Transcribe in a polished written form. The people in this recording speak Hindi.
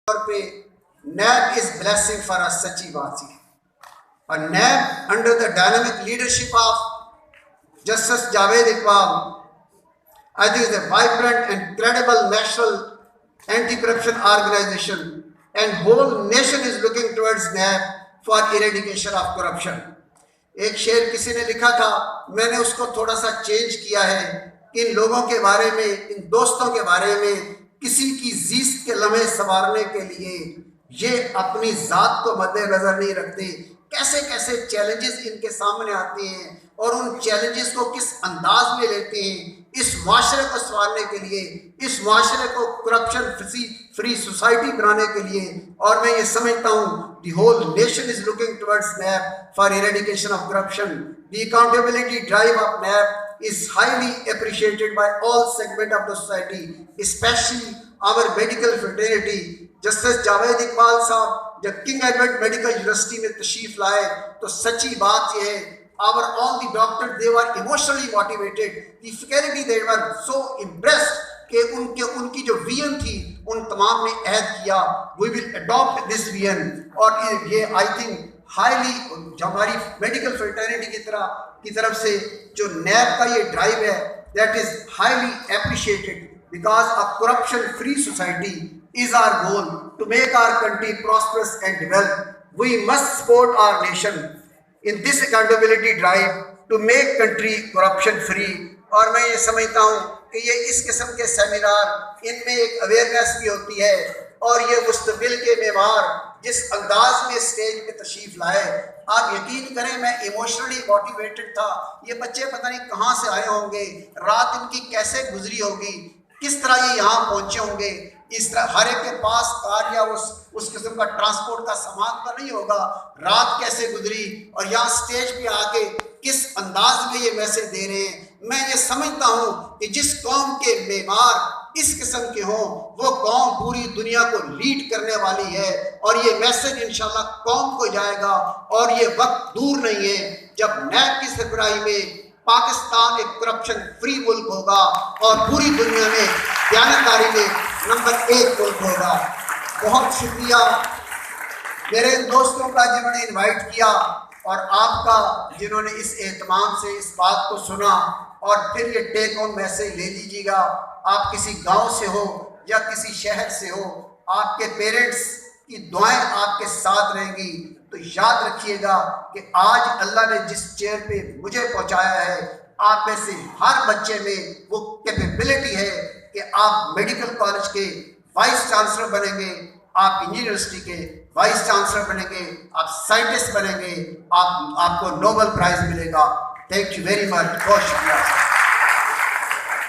तौर पे NAB is blessing for us, सच्ची बात है। और NAB under the dynamic leadership of justice Javed Iqbal, I think it's a vibrant and credible national anti-corruption organization, and whole nation is looking towards NAB for eradication of corruption. एक शेर किसी ने लिखा था, मैंने उसको थोड़ा सा चेंज किया है। इन लोगों के बारे में, इन दोस्तों के बारे में, किसी की जीस्त के लम्हे संवारने के लिए ये अपनी ज़ात को मद्देनजर नहीं रखते। कैसे कैसे चैलेंजेस इनके सामने आते हैं और उन चैलेंजेस को किस अंदाज में लेते हैं इस माशरे को संवारने के लिए, इस माशरे को करप्शन फ्री सोसाइटी बनाने के लिए। और मैं ये समझता हूँ the whole nation is looking towards NAB for eradication of corruption. The accountability drive of NAB is highly appreciated by all segment of the society, especially our medical fraternity. Justice Javed Iqbal साहब जब किंग एडवर्ड मेडिकल यूनिवर्सिटी में तशरीफ लाए तो सच्ची बात यह है, our all the doctors they were emotionally motivated, the faculty they were so impressed कि उनकी जो विजन थी उन तमाम ने अहद किया we will adopt this vision। और ये आई थिंक हाईली जो हमारी मेडिकल फ्रेटर्निटी की तरफ से जो नैब का ये ड्राइव है that is highly appreciated because a corruption free society is our goal to make our country prosperous and develop. We must support our nation in this accountability drive to make country corruption free। और मैं ये समझता हूँ कि ये इस किस्म के सेमिनार इनमें एक अवेयरनेस भी होती है और ये मुस्तबिल के मेवार जिस अंदाज में स्टेज पे तशरीफ लाए, आप यकीन करें मैं इमोशनली मोटिवेटेड था। ये बच्चे पता नहीं कहाँ से आए होंगे, रात इनकी कैसे गुजरी होगी, किस तरह ये यहाँ पहुँचे होंगे। इस तरह हर एक के पास कार या उस किस्म का ट्रांसपोर्ट का सामान तो नहीं होगा, रात कैसे गुजरी और यहाँ स्टेज पे आके किस अंदाज में ये मैसेज दे रहे हैं। मैं ये समझता हूँ कि जिस कौम के मेमार इस किस्म के हों वो कौम पूरी दुनिया को लीड करने वाली है और ये मैसेज इंशाल्लाह कौम को जाएगा। और ये वक्त दूर नहीं है जब नैब की सरबराही में पाकिस्तान एक करप्शन फ्री मुल्क होगा और पूरी दुनिया में दयानतदारी में नंबर 1 मुल्क होगा। बहुत शुक्रिया मेरे दोस्तों का जिन्होंने इनवाइट किया और आपका जिन्होंने इस एहतमाम से इस बात को सुना। और फिर ये टेक ऑन मैसेज ले लीजिएगा, आप किसी गांव से हो या किसी शहर से हो, आपके पेरेंट्स की दुआएं आपके साथ रहेंगी। तो याद रखिएगा कि आज अल्लाह ने जिस चेयर पे मुझे पहुंचाया है, आप में से हर बच्चे में वो कैपेबिलिटी है कि आप मेडिकल कॉलेज के वाइस चांसलर बनेंगे, आप यूनिवर्सिटी के वाइस चांसलर बनेंगे, आप साइंटिस्ट बनेंगे, आपको नोबेल प्राइज मिलेगा। थैंक यू वेरी मच, बहुत शुक्रिया।